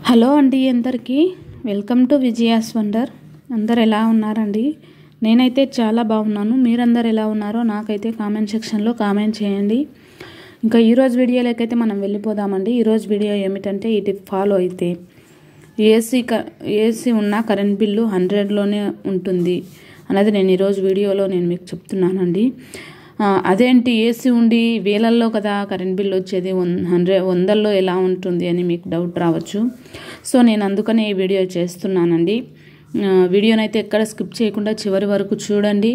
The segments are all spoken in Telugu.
హలో అండి, అందరికీ వెల్కమ్ టు విజయాస్ వండర్. అందరు ఎలా ఉన్నారండి? నేనైతే చాలా బాగున్నాను. మీరందరు ఎలా ఉన్నారో నాకైతే కామెంట్ సెక్షన్లో కామెంట్ చేయండి. ఇంకా ఈరోజు వీడియోలోకైతే మనం వెళ్ళిపోదామండి. ఈరోజు వీడియో ఏమిటంటే ఈ టిప్ ఫాలో అయితే ఏసీ ఉన్న కరెంట్ బిల్లు 100లోనే ఉంటుంది అన్నది నేను ఈరోజు వీడియోలో మీకు చెప్తున్నానండి. అదేంటి ఏసీ ఉండి వేలల్లో కదా కరెంట్ బిల్ వచ్చేది, వందల్లో ఎలా ఉంటుంది అని మీకు డౌట్ రావచ్చు. సో నేను అందుకనే ఈ వీడియో చేస్తున్నానండి. వీడియోనైతే ఎక్కడ స్కిప్ చేయకుండా చివరి వరకు చూడండి.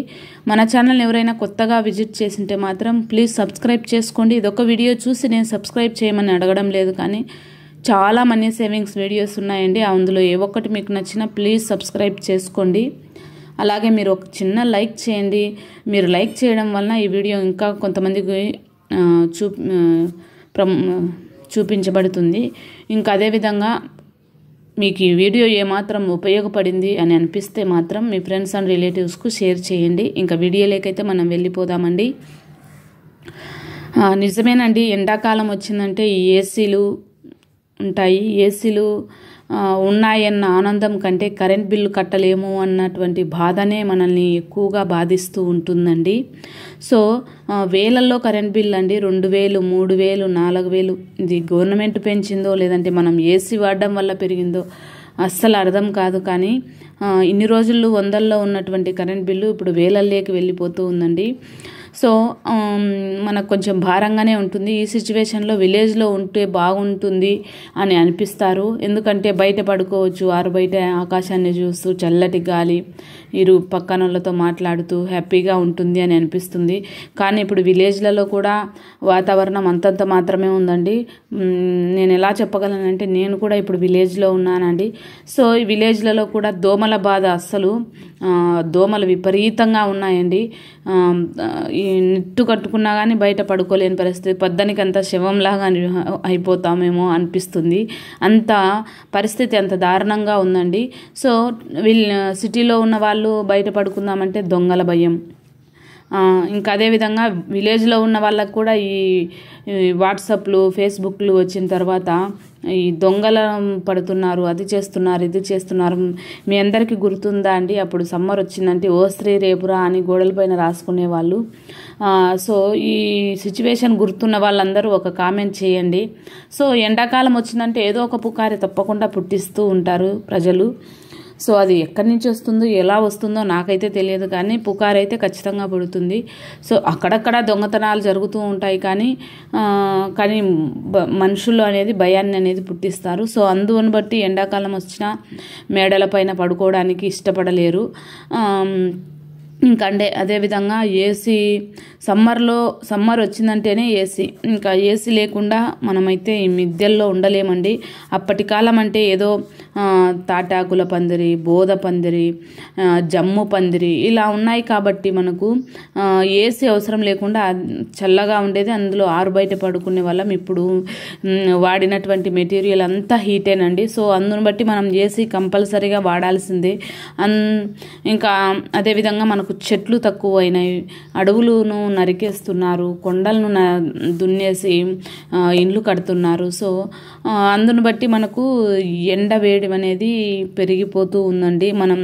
మన ఛానల్ని ఎవరైనా కొత్తగా విజిట్ చేసింటే మాత్రం ప్లీజ్ సబ్స్క్రైబ్ చేసుకోండి. ఇదొక వీడియో చూసి నేను సబ్స్క్రైబ్ చేయమని అడగడం లేదు, కానీ చాలా మనీ సేవింగ్స్ వీడియోస్ ఉన్నాయండి. అందులో ఏ ఒక్కటి మీకు నచ్చినా ప్లీజ్ సబ్స్క్రైబ్ చేసుకోండి. అలాగే మీరు ఒక చిన్న లైక్ చేయండి. మీరు లైక్ చేయడం వలన ఈ వీడియో ఇంకా కొంతమందికి చూపించబడుతుంది. ఇంకా అదేవిధంగా మీకు ఈ వీడియో ఏమాత్రం ఉపయోగపడింది అని అనిపిస్తే మాత్రం మీ ఫ్రెండ్స్ అండ్ రిలేటివ్స్కు షేర్ చేయండి. ఇంకా వీడియోలోకైతే మనం వెళ్ళిపోదామండి. నిజమేనండి, ఎండాకాలం వచ్చిందంటే ఈ ఏసీలు ఉంటాయి. ఏసీలు ఉన్నాయన్న ఆనందం కంటే కరెంట్ బిల్లు కట్టలేము అన్నటువంటి బాధనే మనల్ని ఎక్కువగా బాధిస్తూ ఉంటుందండి. సో వేలల్లో కరెంట్ బిల్ అండి, 2000, 3000, 4000 ఇది గవర్నమెంట్ పెంచిందో లేదంటే మనం ఏసీ వాడడం వల్ల పెరిగిందో అస్సలు అర్థం కాదు. కానీ ఇన్ని రోజుల్లో వందల్లో ఉన్నటువంటి కరెంట్ బిల్లు ఇప్పుడు వేలల్లోకి వెళ్ళిపోతూ ఉందండి. సో మనకు కొంచెం భారంగానే ఉంటుంది. ఈ సిచ్యువేషన్లో విలేజ్లో ఉంటే బాగుంటుంది అని అనిపిస్తారు. ఎందుకంటే బయట పడుకోవచ్చు, బయట ఆకాశాన్ని చూస్తూ చల్లటి గాలి, ఇరు పక్కన వాళ్ళతో మాట్లాడుతూ హ్యాపీగా ఉంటుంది అని అనిపిస్తుంది. కానీ ఇప్పుడు విలేజ్లలో కూడా వాతావరణం అంతంత మాత్రమే ఉందండి. నేను ఎలా చెప్పగలనంటే నేను కూడా ఇప్పుడు విలేజ్లో ఉన్నానండి. సో ఈ విలేజ్లలో కూడా దోమల బాధ, అస్సలు దోమలు విపరీతంగా ఉన్నాయండి. ఈ నెట్టు కట్టుకున్నా కానీ బయట పడుకోలేని పరిస్థితి, పొద్దునికి అంత శవంలాగా అయిపోతామేమో అనిపిస్తుంది. అంత పరిస్థితి అంత దారుణంగా ఉందండి. సో సిటీలో ఉన్న వాళ్ళు బయట పడుకుందామంటే దొంగల భయం. ఇంకా అదేవిధంగా విలేజ్లో ఉన్న వాళ్ళకు కూడా ఈ వాట్సాప్లు, ఫేస్బుక్లు వచ్చిన తర్వాత ఈ దొంగల పడుతున్నారు, అది చేస్తున్నారు, ఇది చేస్తున్నారు. మీ అందరికీ గుర్తుందా అండి? అప్పుడు సమ్మర్ వచ్చిందంటే ఓ స్త్రీ రేపురా అని గోడలపైన రాసుకునేవాళ్ళు. సో ఈ సిచ్యువేషన్ గుర్తున్న వాళ్ళందరూ ఒక కామెంట్ చేయండి. సో ఎండాకాలం వచ్చిందంటే ఏదో ఒక పుకారి తప్పకుండా పుట్టిస్తూ ఉంటారు ప్రజలు. సో అది ఎక్కడి నుంచి వస్తుందో, ఎలా వస్తుందో నాకైతే తెలియదు, కానీ పుకారైతే ఖచ్చితంగా పుడుతుంది. సో అక్కడక్కడ దొంగతనాలు జరుగుతూ ఉంటాయి, కానీ మనుషులు అనేది భయాన్ని అనేది పుట్టిస్తారు. సో అందువని బట్టి ఎండాకాలం వచ్చినా మేడలపైన పడుకోవడానికి ఇష్టపడలేరు. ఇంకా అదేవిధంగా ఏసీ సమ్మర్ వచ్చిందంటేనే ఏసీ, ఇంకా ఏసీ లేకుండా మనమైతే ఈ మిద్దెల్లో ఉండలేమండి. అప్పటి కాలం అంటే ఏదో తాటాకుల పందిరి, బోధ పందిరి, జమ్ము పందిరి ఇలా ఉన్నాయి కాబట్టి మనకు ఏసీ అవసరం లేకుండా చల్లగా ఉండేది. అందులో బయట పడుకునే వాళ్ళం. ఇప్పుడు వాడినటువంటి మెటీరియల్ అంతా హీటేనండి. సో అందుని బట్టి మనం ఏసీ కంపల్సరీగా వాడాల్సిందే. ఇంకా అదేవిధంగా మనకు చెట్లు తక్కువైనాయి, అడవులను నరికేస్తున్నారు, కొండలను దున్నేసి ఇండ్లు కడుతున్నారు. సో అందుని బట్టి మనకు ఎండ వేడి అనేది పెరిగిపోతూ ఉందండి. మనం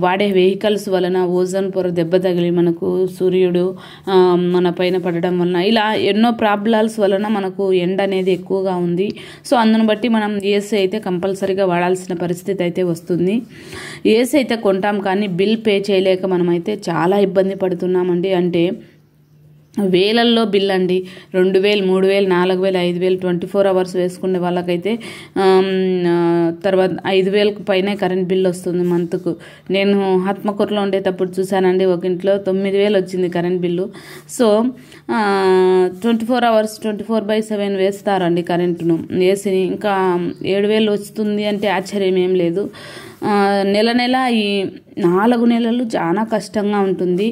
వాడే వెహికల్స్ వలన ఓజోన్ పొర దెబ్బ తగిలి మనకు సూర్యుడు మన పైన పడడం వలన ఇలా ఎన్నో ప్రాబ్లమ్స్ వలన మనకు ఎండ అనేది ఎక్కువగా ఉంది. సో అందుని బట్టి మనం ఏసీ అయితే కంపల్సరీగా వాడాల్సిన పరిస్థితి అయితే వస్తుంది. ఏసీ అయితే కొంటాం, కానీ బిల్ పే చేయలేక మనమైతే చాలా ఇబ్బంది పడుతున్నామండి. అంటే వేలల్లో బిల్ అండి, 2000, 3000, 4000, 5000 24 hours వేసుకునే వాళ్ళకైతే తర్వాత 5000 పైనే కరెంట్ బిల్ వస్తుంది మంత్కు. నేను ఆత్మకూరులో ఉండేటప్పుడు చూశానండి, ఒక ఇంట్లో 9000 వచ్చింది కరెంట్ బిల్లు. సో 24 hours 24/7 వేస్తారండి కరెంటును, ఏసీని. ఇంకా 7000 వస్తుంది అంటే ఆశ్చర్యం ఏం లేదు. నెల ఈ 4 నెలలు చాలా కష్టంగా ఉంటుంది.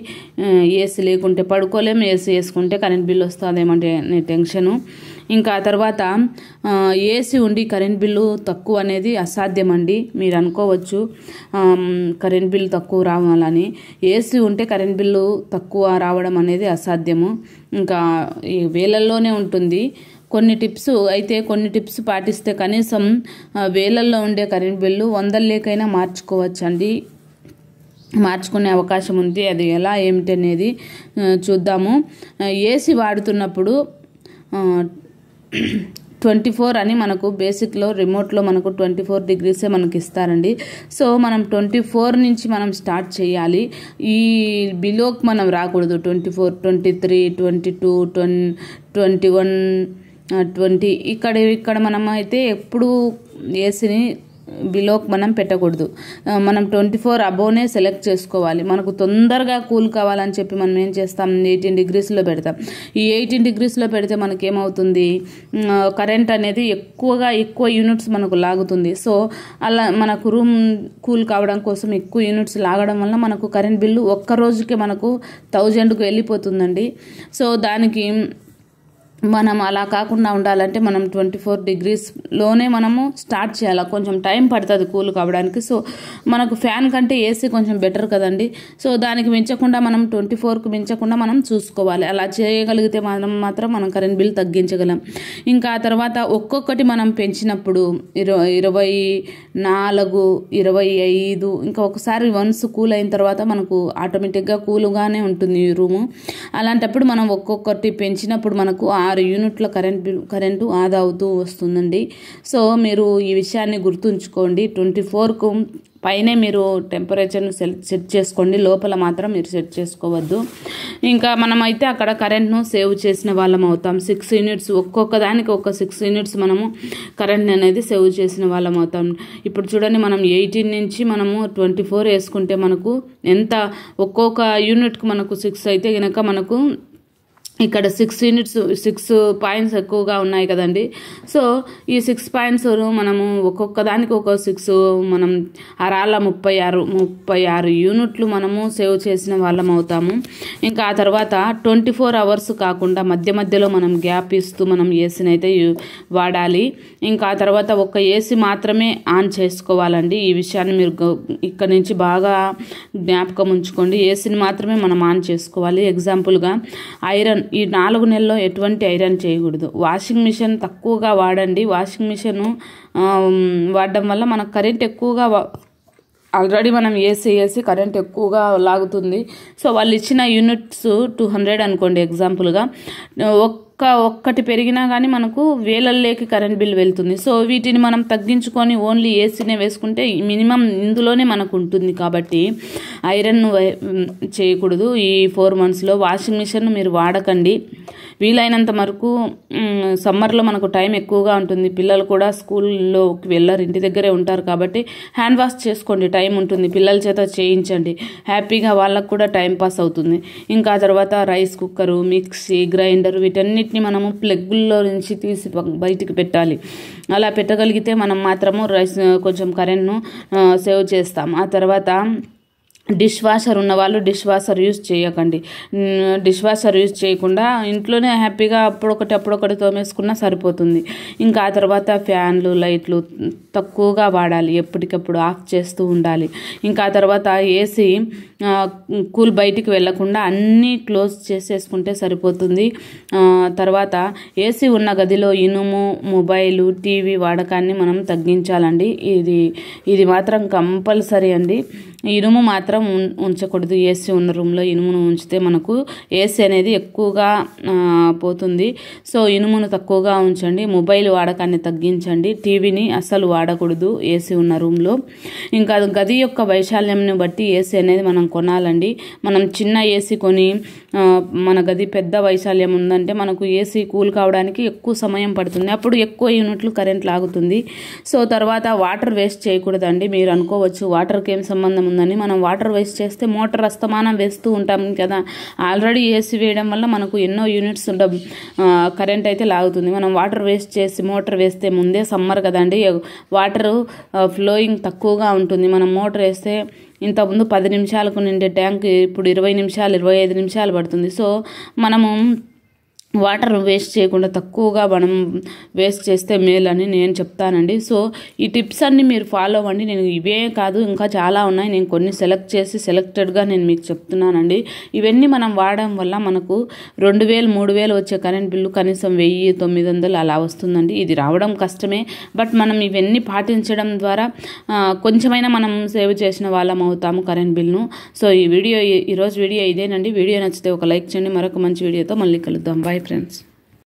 ఏసీ లేకుంటే పడుకోలేము, ఏసీ వేసుకుంటే కరెంట్ బిల్ వస్తుందేమంటే టెన్షను. ఇంకా తర్వాత ఏసీ ఉండి కరెంట్ బిల్లు తక్కువ అనేది అసాధ్యం అండి. మీరు అనుకోవచ్చు కరెంట్ బిల్లు తక్కువ రావాలని. ఏసీ ఉంటే కరెంట్ బిల్లు తక్కువ రావడం అనేది అసాధ్యము. ఇంకా ఈ వేలల్లోనే ఉంటుంది. కొన్ని టిప్స్ పాటిస్తే కనీసం వేలల్లో ఉండే కరెంట్ బిల్లు వందల్లోకైనా మార్చుకోవచ్చండి, మార్చుకునే అవకాశం ఉంది. అది ఎలా ఏమిటి అనేది చూద్దాము. ఏసీ వాడుతున్నప్పుడు 24 అని మనకు బేసిక్లో రిమోట్లో మనకు 24 డిగ్రీసే మనకి ఇస్తారండి. సో మనం 24 నుంచి మనం స్టార్ట్ చేయాలి. ఈ బిలోకి మనం రాకూడదు. 24, 23, 22, 21, 20 ఇక్కడ మనం అయితే ఎప్పుడు ఏసీని బిలోకి మనం పెట్టకూడదు. మనం 24 అబోనే సెలెక్ట్ చేసుకోవాలి. మనకు తొందరగా కూల్ కావాలని చెప్పి మనం ఏం చేస్తాం, 18 డిగ్రీస్లో పెడతాం. ఈ 18 డిగ్రీస్లో పెడితే మనకి ఏమవుతుంది, కరెంట్ అనేది ఎక్కువ యూనిట్స్ మనకు లాగుతుంది. సో అలా మనకు రూమ్ కూల్ కావడం కోసం ఎక్కువ యూనిట్స్ లాగడం వల్ల మనకు కరెంట్ బిల్లు ఒక్క రోజుకే మనకు 1000కు వెళ్ళిపోతుందండి. సో దానికి మనం అలా కాకుండా ఉండాలంటే మనం 24 డిగ్రీస్లోనే మనము స్టార్ట్ చేయాలి. కొంచెం టైం పడుతుంది కూల్ కావడానికి. సో మనకు ఫ్యాన్ కంటే ఏసీ కొంచెం బెటర్ కదండి. సో దానికి మించకుండా మనం 24కు మించకుండా మనం చూసుకోవాలి. అలా చేయగలిగితే మాత్రం మనం కరెంట్ బిల్ తగ్గించగలం. ఇంకా ఆ తర్వాత ఒక్కొక్కటి మనం పెంచినప్పుడు 24, 25 ఇంకా ఒకసారి వన్స్ కూల్ అయిన తర్వాత మనకు ఆటోమేటిక్గా కూల్గానే ఉంటుంది ఈ రూము. అలాంటప్పుడు మనం ఒక్కొక్కటి పెంచినప్పుడు మనకు 6 యూనిట్ల కరెంటు ఆదా అవుతూ వస్తుందండి. సో మీరు ఈ విషయాన్ని గుర్తుంచుకోండి. 24కు పైనే మీరు టెంపరేచర్ను సెట్ చేసుకోండి, లోపల మాత్రం మీరు సెట్ చేసుకోవద్దు. ఇంకా మనమైతే అక్కడ కరెంట్ను సేవ్ చేసిన వాళ్ళం అవుతాం. 6 యూనిట్స్ ఒక్కొక్క దానికి ఒక 6 యూనిట్స్ మనము కరెంట్ అనేది సేవ్ చేసిన వాళ్ళం అవుతాం. ఇప్పుడు చూడండి, మనం 18 నుంచి మనము 24 వేసుకుంటే మనకు ఎంత, ఒక్కొక్క యూనిట్కి మనకు 6 అయితే కనుక మనకు ఇక్కడ 6 పాయింట్స్ ఎక్కువగా ఉన్నాయి కదండి. సో ఈ 6 పాయింట్స్ మనము ఒక్కొక్క దానికి ఒక 6 మనం అరాల 36 యూనిట్లు మనము సేవ్ చేసిన వాళ్ళం అవుతాము. ఇంకా ఆ తర్వాత 24 అవర్స్ కాకుండా మధ్యలో మనం గ్యాప్ ఇస్తూ మనం ఏసీని అయితే వాడాలి. ఇంకా ఆ తర్వాత ఒక ఏసీ మాత్రమే ఆన్ చేసుకోవాలండి. ఈ విషయాన్ని మీరు ఇక్కడ నుంచి బాగా జ్ఞాపకం ఉంచుకోండి. ఏసీని మాత్రమే మనం ఆన్ చేసుకోవాలి. ఎగ్జాంపుల్గా ఐరన్, ఈ 4 నెలల్లో ఎటువంటి ఐరన్ చేయకూడదు. వాషింగ్ మిషన్ తక్కువగా వాడండి. వాషింగ్ మిషన్ వాడడం వల్ల మనకు కరెంట్ ఎక్కువగా, ఆల్రెడీ మనం ఏసీ కరెంట్ ఎక్కువగా లాగుతుంది. సో వాళ్ళు ఇచ్చిన యూనిట్స్ 200 అనుకోండి ఎగ్జాంపుల్గా, ఒక్కటి పెరిగినా కానీ మనకు వేలల్లోకి కరెంట్ బిల్ వెళ్తుంది. సో వీటిని మనం తగ్గించుకొని ఓన్లీ ఏసీనే వేసుకుంటే మినిమం ఇందులోనే మనకు ఉంటుంది. కాబట్టి ఐరన్ చేయకూడదు ఈ 4 మంత్స్లో. వాషింగ్ మిషన్ మీరు వాడకండి. వీలైనంత వరకు సమ్మర్లో మనకు టైం ఎక్కువగా ఉంటుంది. పిల్లలు కూడా స్కూల్లోకి వెళ్ళరు, ఇంటి దగ్గరే ఉంటారు. కాబట్టి హ్యాండ్ వాష్ చేసుకోండి, టైం ఉంటుంది. పిల్లల చేత చేయించండి, హ్యాపీగా వాళ్ళకు కూడా టైం పాస్ అవుతుంది. ఇంకా తర్వాత రైస్ కుక్కరు, మిక్సీ, గ్రైండర్ వీటన్నిటిని మనము ప్లగ్గుల్లో నుంచి తీసి బయటికి పెట్టాలి. అలా పెట్టగలిగితే మనం మాత్రము కొంచెం కరెంట్ను సేవ్ చేస్తాం. ఆ తర్వాత డిష్ వాషర్ ఉన్నవాళ్ళు డిష్ వాషర్ యూజ్ చేయకండి. డిష్ వాషర్ యూజ్ చేయకుండా ఇంట్లోనే హ్యాపీగా అప్పుడొకటి తోమేసుకున్నా సరిపోతుంది. ఇంకా ఆ తర్వాత ఫ్యాన్లు, లైట్లు తక్కువగా వాడాలి, ఎప్పటికప్పుడు ఆఫ్ చేస్తూ ఉండాలి. ఇంకా ఆ తర్వాత ఏసీ కూల్ బయటికి వెళ్లకుండా అన్నీ క్లోజ్ చేసేసుకుంటే సరిపోతుంది. తర్వాత ఏసీ ఉన్న గదిలో ఇనుము, మొబైలు, టీవీ వాడకాన్ని మనం తగ్గించాలండి. ఇది మాత్రం కంపల్సరీ అండి. ఇనుము మాత్రం ఉంచకూడదు. ఏసీ ఉన్న రూమ్లో ఇనుమును ఉంచితే మనకు ఏసీ అనేది ఎక్కువగా పోతుంది. సో ఇనుమును తక్కువగా ఉంచండి. మొబైల్ వాడకాన్ని తగ్గించండి. టీవీని అస్సలు వాడకూడదు ఏసీ ఉన్న రూమ్లో. ఇంకా గది యొక్క వైశాల్యంని బట్టి ఏసీ అనేది మనం కొనాలండి. మనం చిన్న ఏసీ కొని మన గది పెద్ద వైశాల్యం ఉందంటే మనకు ఏసీ కూల్ కావడానికి ఎక్కువ సమయం పడుతుంది. అప్పుడు ఎక్కువ యూనిట్లు కరెంట్ లాగుతుంది. సో తర్వాత వాటర్ వేస్ట్ చేయకూడదండి. మీరు అనుకోవచ్చు వాటర్కి ఏం సంబంధం ఉందని. మనం వాటర్ వేస్ట్ చేస్తే మోటార్ అస్తమానం వేస్తూ ఉంటాం కదా. ఆల్రెడీ ఏసీ వేయడం వల్ల మనకు ఎన్నో యూనిట్స్ కరెంట్ అయితే లాగుతుంది. మనం వాటర్ వేస్ట్ చేసి మోటార్ వేస్తే, ముందే సమ్మర్ కదండి, వాటర్ ఫ్లోయింగ్ తక్కువగా ఉంటుంది. మనం మోటార్ వేస్తే ఇంతకుముందు 10 నిమిషాలకు నిండే ట్యాంక్ ఇప్పుడు 20 నిమిషాలు, 25 నిమిషాలు పడుతుంది. సో మనము వాటర్ వేస్ట్ చేయకుండా తక్కువగా మనం వేస్ట్ చేస్తే మేలని నేను చెప్తానండి. సో ఈ టిప్స్ అన్నీ మీరు ఫాలో అవ్వండి. నేను ఇవే కాదు ఇంకా చాలా ఉన్నాయి, నేను కొన్ని సెలెక్టెడ్గా నేను మీకు చెప్తున్నానండి. ఇవన్నీ మనం వాడడం వల్ల మనకు 2000 3000 వచ్చే కరెంట్ బిల్లు కనీసం 1900 అలా వస్తుందండి. ఇది రావడం కష్టమే, బట్ మనం ఇవన్నీ పాటించడం ద్వారా కొంచెమైనా మనం సేవ్ చేసిన వాళ్ళం అవుతాము కరెంట్ బిల్ను. సో ఈరోజు వీడియో ఇదేనండి. వీడియో నచ్చితే ఒక లైక్ చేయండి. మరొక మంచి వీడియోతో మళ్ళీ కలుద్దాం. Bye friends.